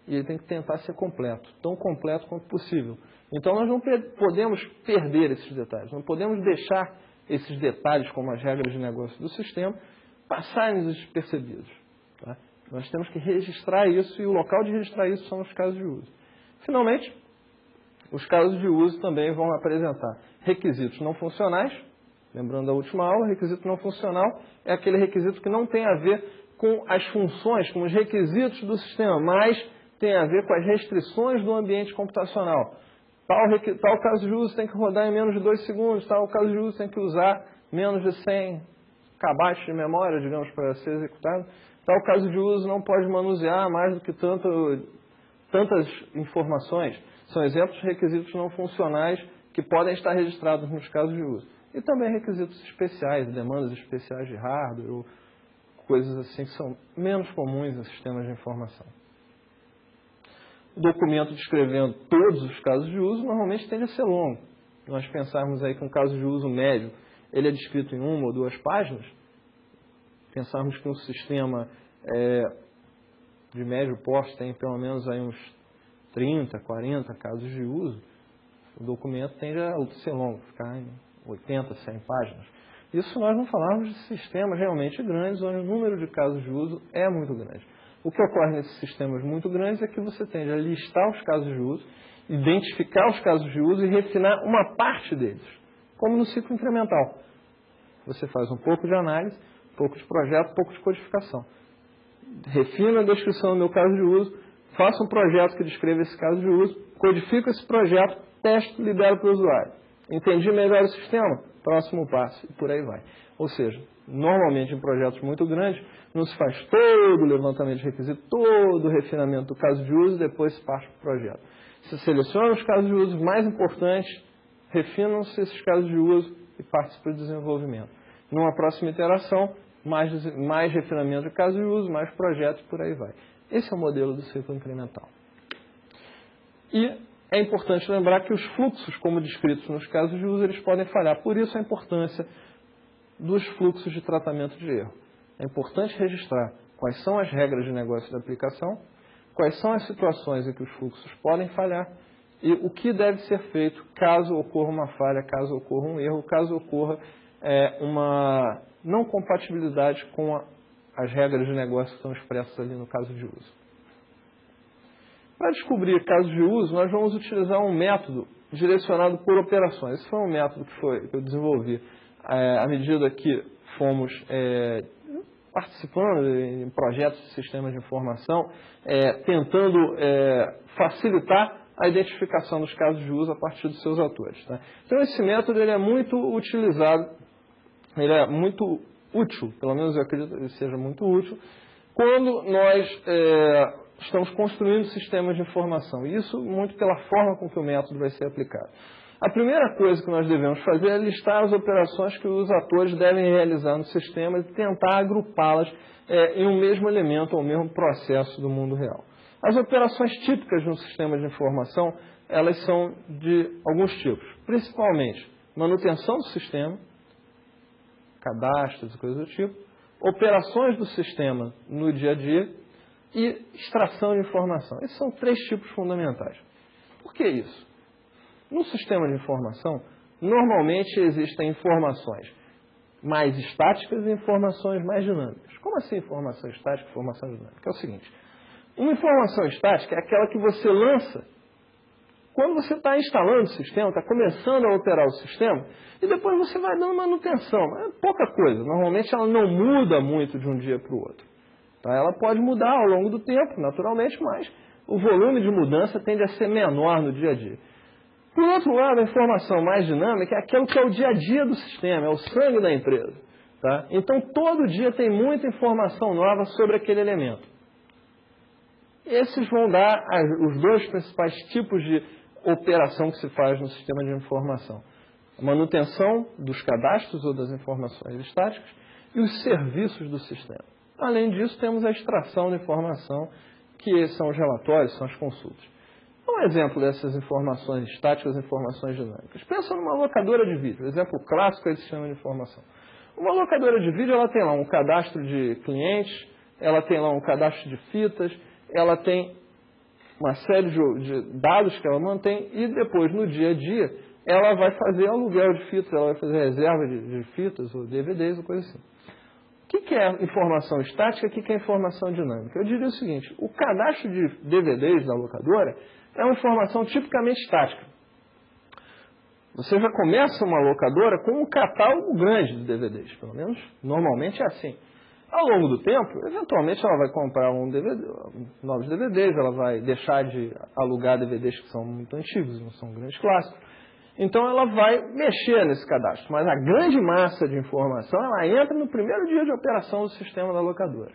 E ele tem que tentar ser completo, tão completo quanto possível. Então nós não podemos perder esses detalhes, não podemos deixar esses detalhes, como as regras de negócio do sistema, passarem despercebidos. Tá? Nós temos que registrar isso e o local de registrar isso são os casos de uso. Finalmente, os casos de uso também vão apresentar requisitos não funcionais. Lembrando da última aula, requisito não funcional é aquele requisito que não tem a ver com as funções, com os requisitos do sistema, mas tem a ver com as restrições do ambiente computacional. Tal caso de uso tem que rodar em menos de 2 segundos, tal caso de uso tem que usar menos de 100 KB de memória, digamos, para ser executado. Tal caso de uso não pode manusear mais do que tantas informações. São exemplos de requisitos não funcionais que podem estar registrados nos casos de uso. E também requisitos especiais, demandas especiais de hardware, ou coisas assim que são menos comuns em sistemas de informação. O documento descrevendo todos os casos de uso normalmente tende a ser longo. Nós pensarmos aí que um caso de uso médio, ele é descrito em 1 ou 2 páginas. Pensarmos que um sistema de médio porte tem pelo menos aí uns 30, 40 casos de uso, o documento tende a ser longo, ficar em 80, 100 páginas. Isso nós não falamos de sistemas realmente grandes, onde o número de casos de uso é muito grande. O que ocorre nesses sistemas muito grandes é que você tende a listar os casos de uso, identificar os casos de uso e refinar uma parte deles, como no ciclo incremental. Você faz um pouco de análise, um pouco de projeto, um pouco de codificação. Refino a descrição do meu caso de uso, faço um projeto que descreva esse caso de uso, codifico esse projeto, testo e libero para o usuário. Entendi melhor o sistema? Próximo passo, e por aí vai. Ou seja, normalmente em projetos muito grandes, não se faz todo o levantamento de requisito, todo o refinamento do caso de uso, depois se parte para o projeto. Se seleciona os casos de uso mais importantes, refinam-se esses casos de uso e parte para o desenvolvimento. Numa próxima iteração, mais refinamento de casos de uso, mais projetos, por aí vai. Esse é o modelo do ciclo incremental. E é importante lembrar que os fluxos, como descritos nos casos de uso, eles podem falhar. Por isso a importância dos fluxos de tratamento de erro. É importante registrar quais são as regras de negócio da aplicação, quais são as situações em que os fluxos podem falhar e o que deve ser feito caso ocorra uma falha, caso ocorra um erro, caso ocorra uma não compatibilidade com as regras de negócio que estão expressas ali no caso de uso. Para descobrir casos de uso, nós vamos utilizar um método direcionado por operações. Esse foi um método que eu desenvolvi à medida que fomos participando em projetos de sistemas de informação, tentando facilitar a identificação dos casos de uso a partir dos seus atores. Tá? Então, esse método ele é muito utilizado, ele é muito útil, pelo menos eu acredito que ele seja muito útil, quando nós estamos construindo sistemas de informação. E isso muito pela forma com que o método vai ser aplicado. A primeira coisa que nós devemos fazer é listar as operações que os atores devem realizar no sistema e tentar agrupá-las em um mesmo elemento ou mesmo processo do mundo real. As operações típicas de um sistema de informação, elas são de alguns tipos. Principalmente, manutenção do sistema, cadastros e coisas do tipo, operações do sistema no dia a dia e extração de informação. Esses são 3 tipos fundamentais. Por que isso? No sistema de informação, normalmente existem informações mais estáticas e informações mais dinâmicas. Como assim informação estática e informação dinâmica? É o seguinte, uma informação estática é aquela que você lança quando você está instalando o sistema, está começando a operar o sistema, e depois você vai dando manutenção. É pouca coisa. Normalmente ela não muda muito de um dia para o outro. Tá? Ela pode mudar ao longo do tempo, naturalmente, mas o volume de mudança tende a ser menor no dia a dia. Por outro lado, a informação mais dinâmica é aquilo que é o dia a dia do sistema, é o sangue da empresa. Tá? Então, todo dia tem muita informação nova sobre aquele elemento. Esses vão dar os 2 principais tipos de operação que se faz no sistema de informação. A manutenção dos cadastros ou das informações estáticas e os serviços do sistema. Além disso, temos a extração de informação, que são os relatórios, são as consultas. Um exemplo dessas informações estáticas e informações dinâmicas. Pensa numa locadora de vídeo, exemplo clássico de sistema de informação. Uma locadora de vídeo, ela tem lá um cadastro de clientes, ela tem lá um cadastro de fitas, ela tem uma série de dados que ela mantém e depois, no dia a dia, ela vai fazer aluguel de fitas, ela vai fazer reserva de fitas ou DVDs ou coisa assim. O que é informação estática e o que é informação dinâmica? Eu diria o seguinte, o cadastro de DVDs da locadora é uma informação tipicamente estática. Você já começa uma locadora com um catálogo grande de DVDs, pelo menos normalmente é assim. Ao longo do tempo, eventualmente ela vai comprar novos DVDs, ela vai deixar de alugar DVDs que são muito antigos, não são grandes clássicos. Então ela vai mexer nesse cadastro, mas a grande massa de informação ela entra no primeiro dia de operação do sistema da locadora.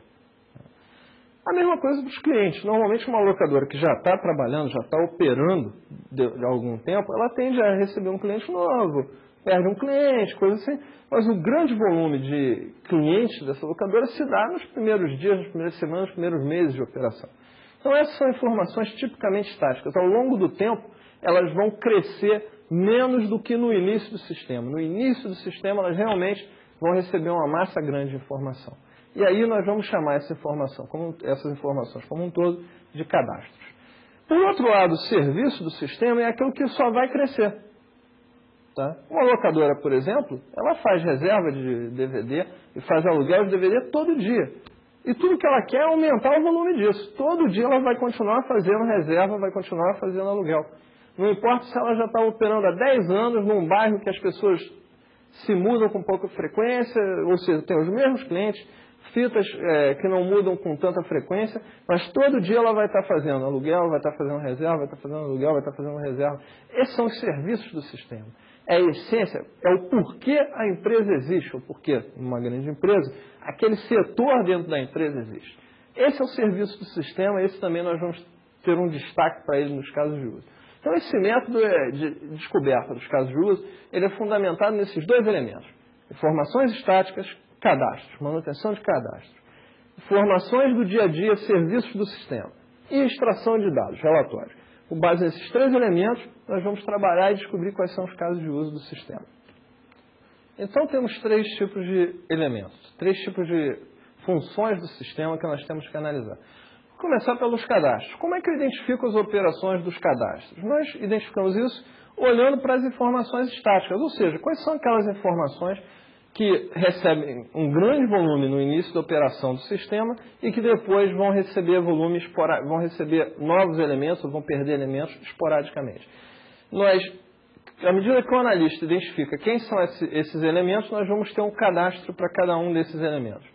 A mesma coisa para os clientes. Normalmente uma locadora que já está trabalhando, já está operando de algum tempo, ela tende a receber um cliente novo, perde um cliente, coisa assim. Mas o grande volume de clientes dessa locadora se dá nos primeiros dias, nas primeiras semanas, nos primeiros meses de operação. Então essas são informações tipicamente estáticas. Ao longo do tempo, elas vão crescer menos do que no início do sistema. No início do sistema, elas realmente vão receber uma massa grande de informação. E aí nós vamos chamar essas informações como um todo de cadastros. Por outro lado, o serviço do sistema é aquilo que só vai crescer. Tá? Uma locadora, por exemplo, ela faz reserva de DVD e faz aluguel de DVD todo dia. E tudo que ela quer é aumentar o volume disso. Todo dia ela vai continuar fazendo reserva, vai continuar fazendo aluguel. Não importa se ela já está operando há 10 anos num bairro que as pessoas se mudam com pouca frequência, ou seja, tem os mesmos clientes, fitas que não mudam com tanta frequência, mas todo dia ela vai estar fazendo aluguel, vai estar fazendo reserva, vai estar fazendo aluguel, vai estar fazendo reserva. Esses são os serviços do sistema. É a essência, é o porquê a empresa existe, o porquê numa grande empresa, aquele setor dentro da empresa existe. Esse é o serviço do sistema, esse também nós vamos ter um destaque para ele nos casos de uso. Então esse método de descoberta dos casos de uso, ele é fundamentado nesses 2 elementos. Informações estáticas, cadastros, manutenção de cadastros. Informações do dia a dia, serviços do sistema. E extração de dados, relatórios. Com base nesses 3 elementos, nós vamos trabalhar e descobrir quais são os casos de uso do sistema. Então temos 3 tipos de elementos, 3 tipos de funções do sistema que nós temos que analisar. Vou começar pelos cadastros. Como é que eu identifico as operações dos cadastros? Nós identificamos isso olhando para as informações estáticas, ou seja, quais são aquelas informações que recebem um grande volume no início da operação do sistema e que depois vão receber vão receber novos elementos, ou vão perder elementos esporadicamente. À medida que o analista identifica quem são esses elementos, nós vamos ter um cadastro para cada um desses elementos.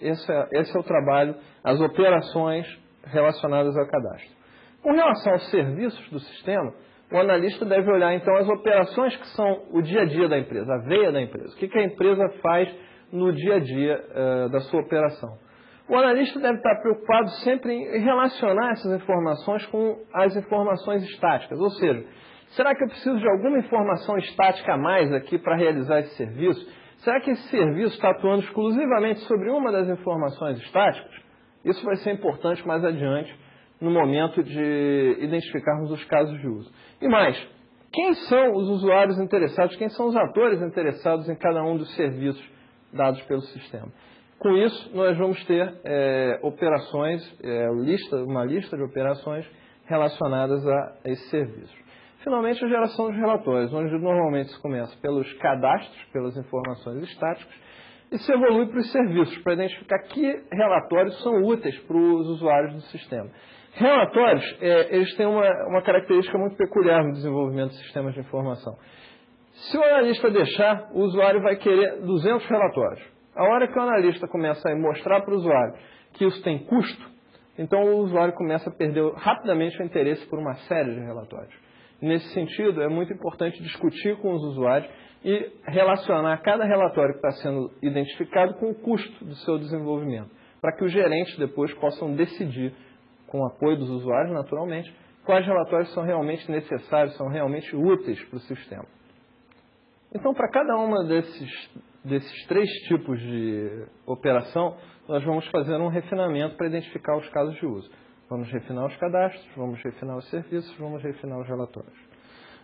Esse é o trabalho, as operações relacionadas ao cadastro. Com relação aos serviços do sistema, o analista deve olhar, então, as operações que são o dia a dia da empresa, a veia da empresa. O que a empresa faz no dia a dia da sua operação. O analista deve estar preocupado sempre em relacionar essas informações com as informações estáticas. Ou seja, será que eu preciso de alguma informação estática a mais aqui para realizar esse serviço? Será que esse serviço está atuando exclusivamente sobre uma das informações estáticas? Isso vai ser importante mais adiante, no momento de identificarmos os casos de uso. E mais, quem são os usuários interessados, quem são os atores interessados em cada um dos serviços dados pelo sistema? Com isso, nós vamos ter operações, uma lista de operações relacionadas a esses serviços. Finalmente, a geração dos relatórios, onde normalmente se começa pelos cadastros, pelas informações estáticas, e se evolui para os serviços, para identificar que relatórios são úteis para os usuários do sistema. Relatórios, eles têm uma característica muito peculiar no desenvolvimento de sistemas de informação. Se o analista deixar, o usuário vai querer 200 relatórios. A hora que o analista começa a mostrar para o usuário que isso tem custo, então o usuário começa a perder rapidamente o interesse por uma série de relatórios. Nesse sentido, é muito importante discutir com os usuários e relacionar cada relatório que está sendo identificado com o custo do seu desenvolvimento, para que os gerentes depois possam decidir, com o apoio dos usuários, naturalmente, quais relatórios são realmente necessários, são realmente úteis para o sistema. Então, para cada uma desses 3 tipos de operação, nós vamos fazer um refinamento para identificar os casos de uso. Vamos refinar os cadastros, vamos refinar os serviços, vamos refinar os relatórios.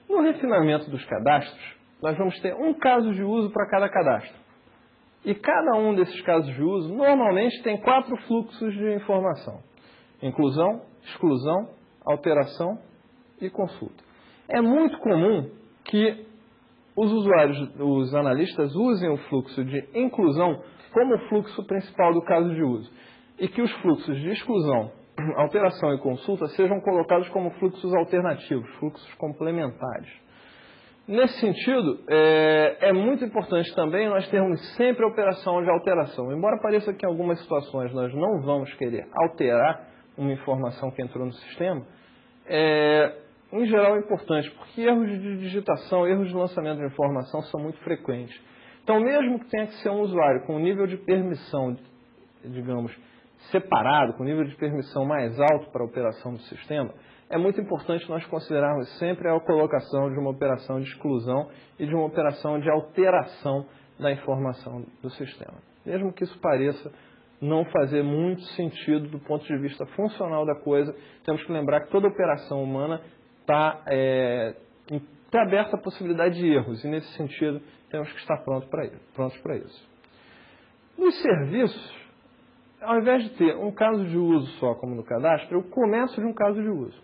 No refinamento dos cadastros, nós vamos ter um caso de uso para cada cadastro. E cada um desses casos de uso, normalmente, tem 4 fluxos de informação. Inclusão, exclusão, alteração e consulta. É muito comum que os analistas usem o fluxo de inclusão como o fluxo principal do caso de uso e que os fluxos de exclusão, alteração e consulta sejam colocados como fluxos alternativos, fluxos complementares. Nesse sentido, é muito importante também nós termos sempre a operação de alteração. Embora pareça que em algumas situações nós não vamos querer alterar uma informação que entrou no sistema, em geral é importante, porque erros de digitação, erros de lançamento de informação são muito frequentes. Então, mesmo que tenha que ser um usuário com um nível de permissão, digamos, separado, com um nível de permissão mais alto para a operação do sistema, é muito importante nós considerarmos sempre a colocação de uma operação de exclusão e de uma operação de alteração da informação do sistema. Mesmo que isso pareça não fazer muito sentido do ponto de vista funcional da coisa, temos que lembrar que toda operação humana está aberta à possibilidade de erros, e nesse sentido temos que estar prontos para isso. Nos serviços, ao invés de ter um caso de uso só, como no cadastro, eu começo de um caso de uso.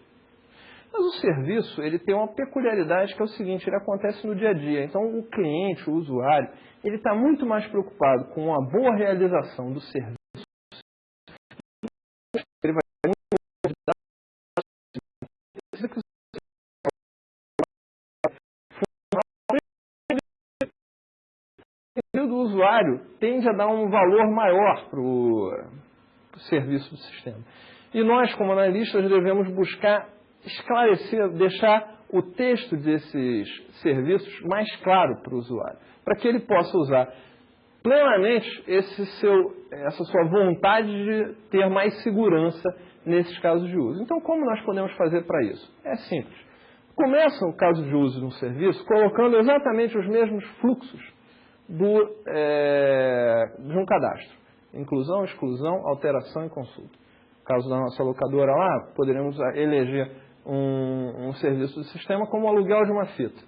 Mas o serviço, ele tem uma peculiaridade que é o seguinte, ele acontece no dia a dia. Então, o cliente, o usuário, ele está muito mais preocupado com a boa realização do serviço. Ele vai do usuário tende a dar um valor maior para o serviço do sistema. E nós, como analistas, devemos buscar esclarecer, deixar o texto desses serviços mais claro para o usuário, para que ele possa usar plenamente essa sua vontade de ter mais segurança nesses casos de uso. Então, como nós podemos fazer para isso? É simples. Começa o caso de uso de um serviço colocando exatamente os mesmos fluxos de um cadastro. Inclusão, exclusão, alteração e consulta. No caso da nossa locadora lá, poderemos eleger um serviço do sistema como o aluguel de uma fita.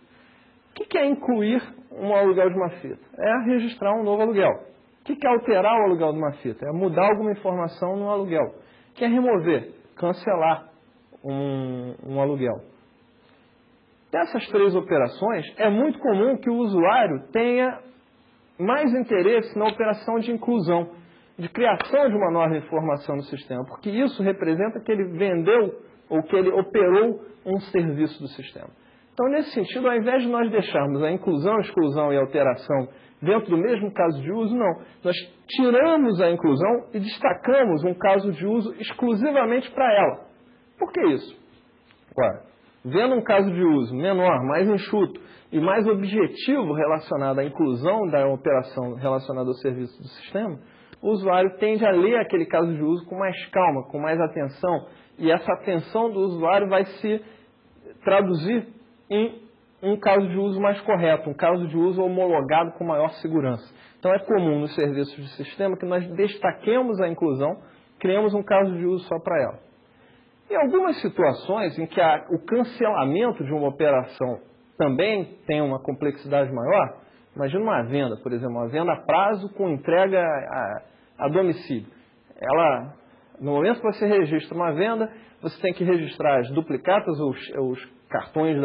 O que é incluir um aluguel de uma fita? É registrar um novo aluguel. O que é alterar o aluguel de uma fita? É mudar alguma informação no aluguel. O que é remover? Cancelar um aluguel. Dessas 3 operações, é muito comum que o usuário tenha mais interesse na operação de inclusão, de criação de uma nova informação no sistema, porque isso representa que ele vendeu ou que ele operou um serviço do sistema. Então, nesse sentido, ao invés de nós deixarmos a inclusão, exclusão e alteração dentro do mesmo caso de uso, não. Nós tiramos a inclusão e destacamos um caso de uso exclusivamente para ela. Por que isso? Ora, vendo um caso de uso menor, mais enxuto e mais objetivo relacionado à inclusão da operação relacionada ao serviço do sistema, o usuário tende a ler aquele caso de uso com mais calma, com mais atenção, e essa atenção do usuário vai se traduzir em um caso de uso mais correto, um caso de uso homologado com maior segurança. Então é comum nos serviços de sistema que nós destaquemos a inclusão, criamos um caso de uso só para ela. Em algumas situações em que o cancelamento de uma operação também tem uma complexidade maior, imagina uma venda, por exemplo, uma venda a prazo com entrega a domicílio. No momento que você registra uma venda, você tem que registrar as duplicatas, os cartões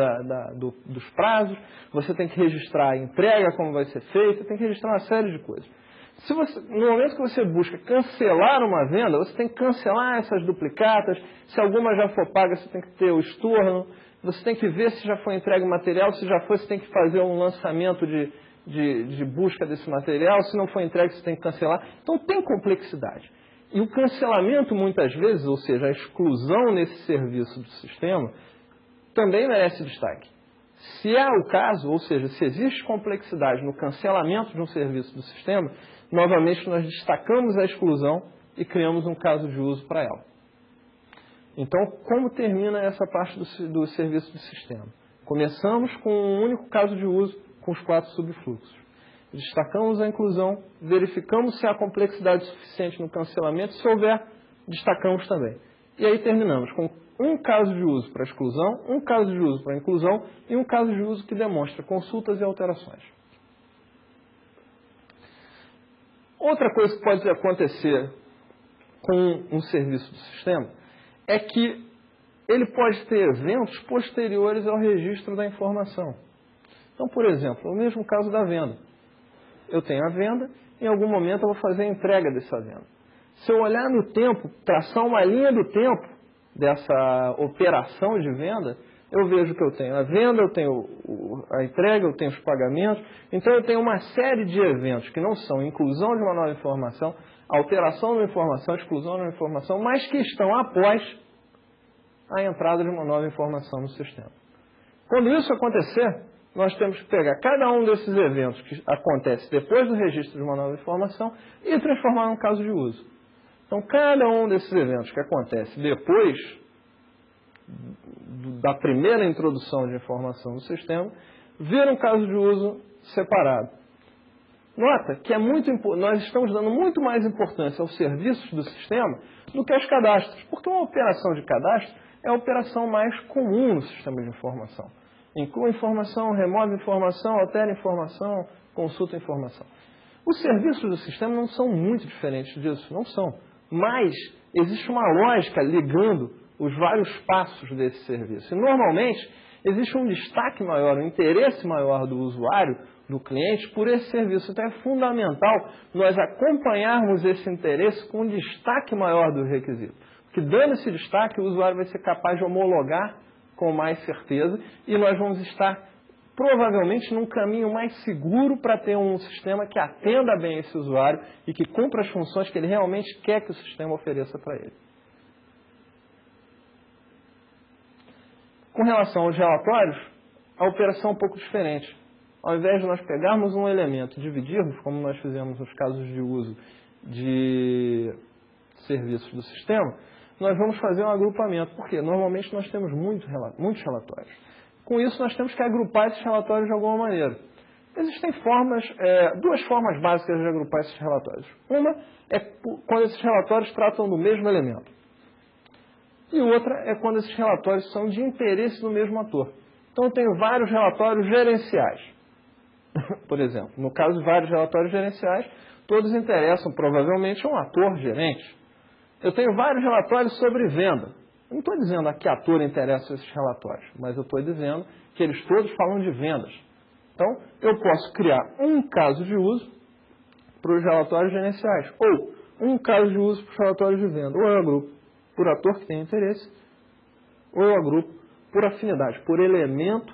dos prazos, você tem que registrar a entrega, como vai ser feita, tem que registrar uma série de coisas. No momento que você busca cancelar uma venda, você tem que cancelar essas duplicatas, se alguma já for paga, você tem que ter o estorno, você tem que ver se já foi entregue o material, se já foi, você tem que fazer um lançamento de busca desse material, se não foi entregue, você tem que cancelar. Então tem complexidade. E o cancelamento, muitas vezes, ou seja, a exclusão nesse serviço do sistema, também merece destaque. Se é o caso, ou seja, se existe complexidade no cancelamento de um serviço do sistema, novamente nós destacamos a exclusão e criamos um caso de uso para ela. Então, como termina essa parte do serviço do sistema? Começamos com um único caso de uso, com os 4 subfluxos. Destacamos a inclusão, verificamos se há complexidade suficiente no cancelamento, se houver, destacamos também. E aí terminamos com um caso de uso para exclusão, um caso de uso para inclusão e um caso de uso que demonstra consultas e alterações. Outra coisa que pode acontecer com um serviço do sistema é que ele pode ter eventos posteriores ao registro da informação. Então, por exemplo, o mesmo caso da venda. Eu tenho a venda, em algum momento eu vou fazer a entrega dessa venda. Se eu olhar no tempo, traçar uma linha do tempo dessa operação de venda, eu vejo que eu tenho a venda, eu tenho a entrega, eu tenho os pagamentos. Então eu tenho uma série de eventos que não são inclusão de uma nova informação, alteração de uma informação, exclusão de uma informação, mas que estão após a entrada de uma nova informação no sistema. Quando isso acontecer, nós temos que pegar cada um desses eventos que acontece depois do registro de uma nova informação e transformar num caso de uso. Então, cada um desses eventos que acontece depois da primeira introdução de informação no sistema, vira um caso de uso separado. Nota que nós estamos dando muito mais importância aos serviços do sistema do que aos cadastros, porque uma operação de cadastro é a operação mais comum no sistema de informação. Inclui informação, remove informação, altera informação, consulta informação. Os serviços do sistema não são muito diferentes disso, não são. Mas existe uma lógica ligando os vários passos desse serviço. E normalmente existe um destaque maior, um interesse maior do usuário, do cliente, por esse serviço. Então é fundamental nós acompanharmos esse interesse com um destaque maior do requisito. Porque dando esse destaque, o usuário vai ser capaz de homologar com mais certeza e nós vamos estar provavelmente num caminho mais seguro para ter um sistema que atenda bem esse usuário e que cumpra as funções que ele realmente quer que o sistema ofereça para ele. Com relação aos relatórios, a operação é um pouco diferente. Ao invés de nós pegarmos um elemento e dividirmos, como nós fizemos nos casos de uso de serviços do sistema, nós vamos fazer um agrupamento. Por quê? Normalmente nós temos muitos relatórios. Com isso, nós temos que agrupar esses relatórios de alguma maneira. Existem duas formas básicas de agrupar esses relatórios. Uma é quando esses relatórios tratam do mesmo elemento. E outra é quando esses relatórios são de interesse do mesmo ator. Então, eu tenho vários relatórios gerenciais. Por exemplo, no caso de vários relatórios gerenciais, todos interessam provavelmente a um ator gerente. Eu tenho vários relatórios sobre venda. Eu não estou dizendo a que ator interessam esses relatórios, mas eu estou dizendo que eles todos falam de vendas. Então, eu posso criar um caso de uso para os relatórios gerenciais, ou um caso de uso para os relatórios de venda, ou eu agrupo por ator que tem interesse, ou eu agrupo por afinidade, por elemento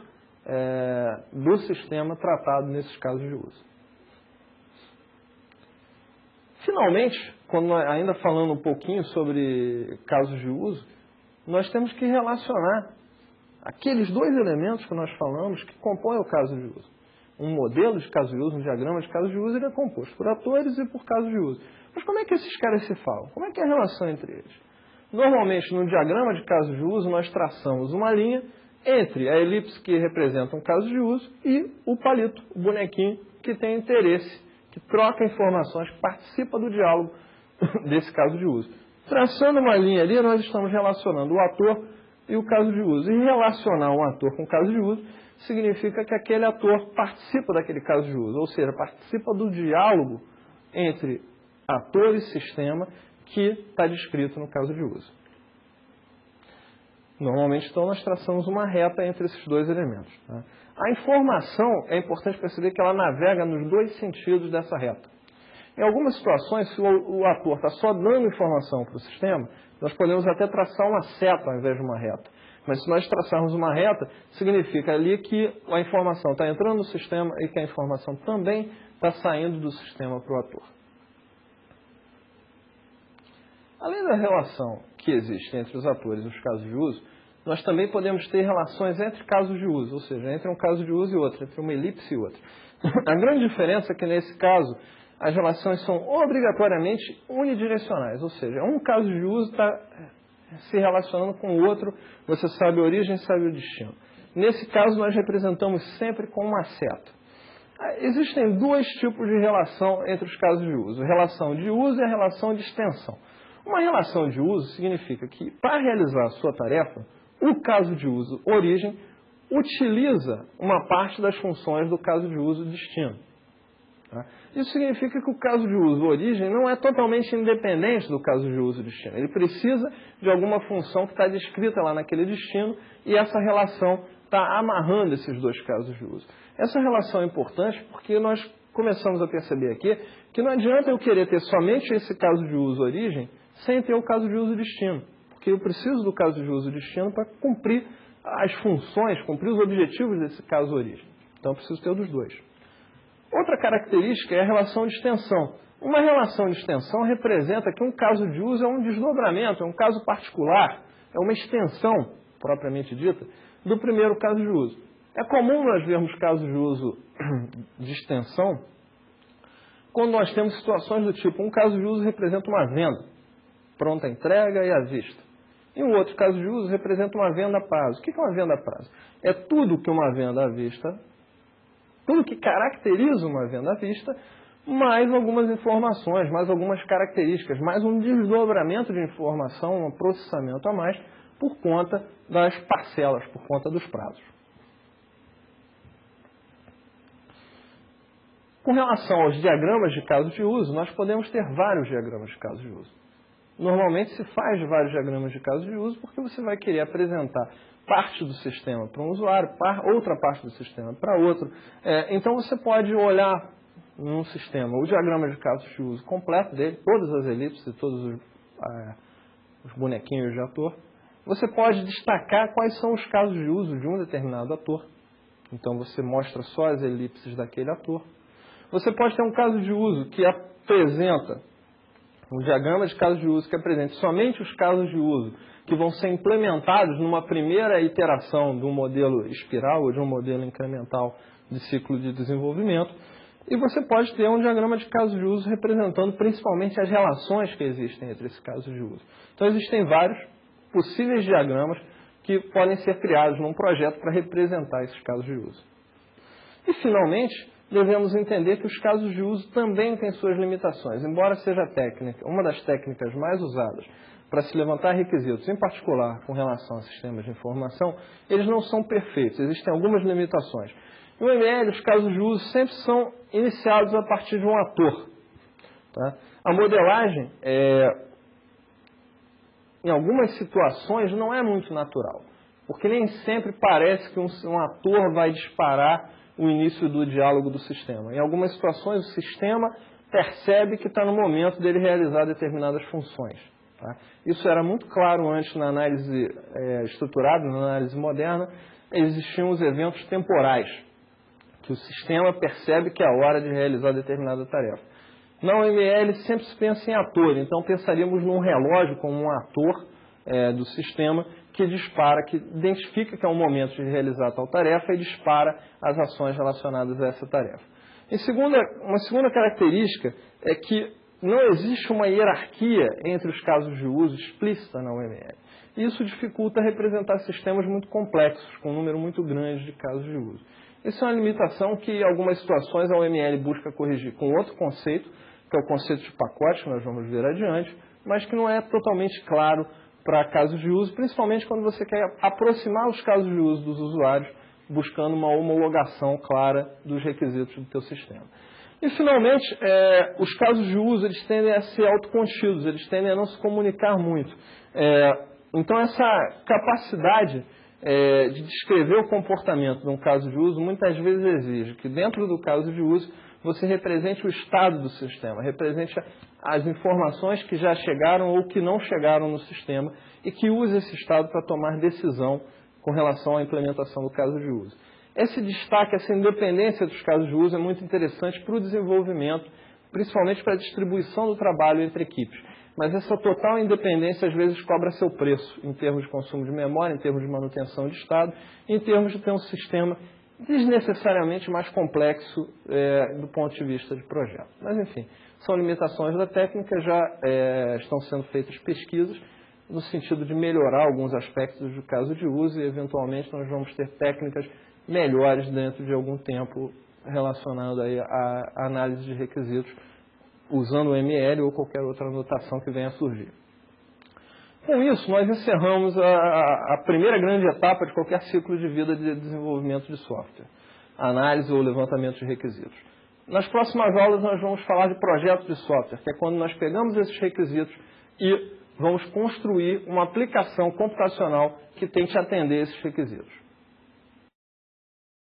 do sistema tratado nesses casos de uso. Finalmente, ainda falando um pouquinho sobre casos de uso, nós temos que relacionar aqueles dois elementos que nós falamos que compõem o caso de uso. Um modelo de caso de uso, um diagrama de caso de uso, ele é composto por atores e por casos de uso. Mas como é que esses caras se falam? Como é que é a relação entre eles? Normalmente, no diagrama de caso de uso, nós traçamos uma linha entre a elipse que representa um caso de uso e o palito, o bonequinho que tem interesse, que troca informações, que participa do diálogo desse caso de uso. Traçando uma linha ali, nós estamos relacionando o ator e o caso de uso. E relacionar um ator com o caso de uso significa que aquele ator participa daquele caso de uso, ou seja, participa do diálogo entre ator e sistema que está descrito no caso de uso. Normalmente, então, nós traçamos uma reta entre esses dois elementos. Tá? A informação, é importante perceber que ela navega nos dois sentidos dessa reta. Em algumas situações, se o ator está só dando informação para o sistema, nós podemos até traçar uma seta ao invés de uma reta. Mas se nós traçarmos uma reta, significa ali que a informação está entrando no sistema e que a informação também está saindo do sistema para o ator. Além da relação que existe entre os atores e os casos de uso, nós também podemos ter relações entre casos de uso, ou seja, entre um caso de uso e outro, entre uma elipse e outra. A grande diferença é que, nesse caso, as relações são obrigatoriamente unidirecionais, ou seja, um caso de uso está se relacionando com o outro, você sabe a origem, sabe o destino. Nesse caso, nós representamos sempre com uma seta. Existem dois tipos de relação entre os casos de uso, a relação de uso e a relação de extensão. Uma relação de uso significa que, para realizar a sua tarefa, o caso de uso origem utiliza uma parte das funções do caso de uso destino. Tá? Isso significa que o caso de uso origem não é totalmente independente do caso de uso destino. Ele precisa de alguma função que está descrita lá naquele destino e essa relação está amarrando esses dois casos de uso. Essa relação é importante porque nós começamos a perceber aqui que não adianta eu querer ter somente esse caso de uso origem sem ter o caso de uso destino. Porque eu preciso do caso de uso destino para cumprir as funções, cumprir os objetivos desse caso origem. Então eu preciso ter dos dois. Outra característica é a relação de extensão. Uma relação de extensão representa que um caso de uso é um desdobramento, é um caso particular, é uma extensão, propriamente dita, do primeiro caso de uso. É comum nós vermos casos de uso de extensão quando nós temos situações do tipo, um caso de uso representa uma venda, pronta entrega e à vista. E um outro caso de uso representa uma venda a prazo. O que é uma venda a prazo? É tudo que uma venda à vista, tudo que caracteriza uma venda à vista, mais algumas informações, mais algumas características, mais um desdobramento de informação, um processamento a mais, por conta das parcelas, por conta dos prazos. Com relação aos diagramas de caso de uso, nós podemos ter vários diagramas de caso de uso. Normalmente se faz vários diagramas de caso de uso porque você vai querer apresentar parte do sistema para um usuário, outra parte do sistema para outro. Então você pode olhar num sistema o diagrama de casos de uso completo dele, todas as elipses e todos os bonequinhos de ator. Você pode destacar quais são os casos de uso de um determinado ator. Então você mostra só as elipses daquele ator. Você pode ter um caso de uso que apresenta um diagrama de casos de uso que apresenta somente os casos de uso que vão ser implementados numa primeira iteração de um modelo espiral ou de um modelo incremental de ciclo de desenvolvimento. E você pode ter um diagrama de casos de uso representando principalmente as relações que existem entre esses casos de uso. Então existem vários possíveis diagramas que podem ser criados num projeto para representar esses casos de uso. E finalmente, devemos entender que os casos de uso também têm suas limitações. Embora seja uma das técnicas mais usadas para se levantar requisitos, em particular com relação a sistemas de informação, eles não são perfeitos, existem algumas limitações. No ML, os casos de uso sempre são iniciados a partir de um ator. Tá? A modelagem, em algumas situações, não é muito natural, porque nem sempre parece que um ator vai disparar o início do diálogo do sistema. Em algumas situações, o sistema percebe que está no momento dele realizar determinadas funções. Tá? Isso era muito claro antes na análise estruturada, na análise moderna. Existiam os eventos temporais, que o sistema percebe que é a hora de realizar determinada tarefa. Na UML sempre se pensa em ator, então pensaríamos num relógio como um ator do sistema que dispara, que identifica que é o momento de realizar tal tarefa e dispara as ações relacionadas a essa tarefa. Uma segunda característica é que não existe uma hierarquia entre os casos de uso explícita na UML. Isso dificulta representar sistemas muito complexos, com um número muito grande de casos de uso. Isso é uma limitação que, em algumas situações, a UML busca corrigir com outro conceito, que é o conceito de pacote, que nós vamos ver adiante, mas que não é totalmente claro para casos de uso, principalmente quando você quer aproximar os casos de uso dos usuários, buscando uma homologação clara dos requisitos do teu sistema. E, finalmente, os casos de uso eles tendem a ser autocontidos, eles tendem a não se comunicar muito. Então, essa capacidade de descrever o comportamento de um caso de uso, muitas vezes exige que dentro do caso de uso você represente o estado do sistema, represente as informações que já chegaram ou que não chegaram no sistema e que use esse estado para tomar decisão com relação à implementação do caso de uso. Esse destaque, essa independência dos casos de uso é muito interessante para o desenvolvimento, principalmente para a distribuição do trabalho entre equipes. Mas essa total independência, às vezes, cobra seu preço em termos de consumo de memória, em termos de manutenção de estado, em termos de ter um sistema desnecessariamente mais complexo do ponto de vista de projeto. Mas, enfim, são limitações da técnica, já estão sendo feitas pesquisas no sentido de melhorar alguns aspectos do caso de uso e, eventualmente, nós vamos ter técnicas melhores dentro de algum tempo relacionado aí à análise de requisitos usando o ML ou qualquer outra anotação que venha a surgir. Com isso, nós encerramos a primeira grande etapa de qualquer ciclo de vida de desenvolvimento de software, análise ou levantamento de requisitos. Nas próximas aulas, nós vamos falar de projeto de software, que é quando nós pegamos esses requisitos e vamos construir uma aplicação computacional que tente atender esses requisitos.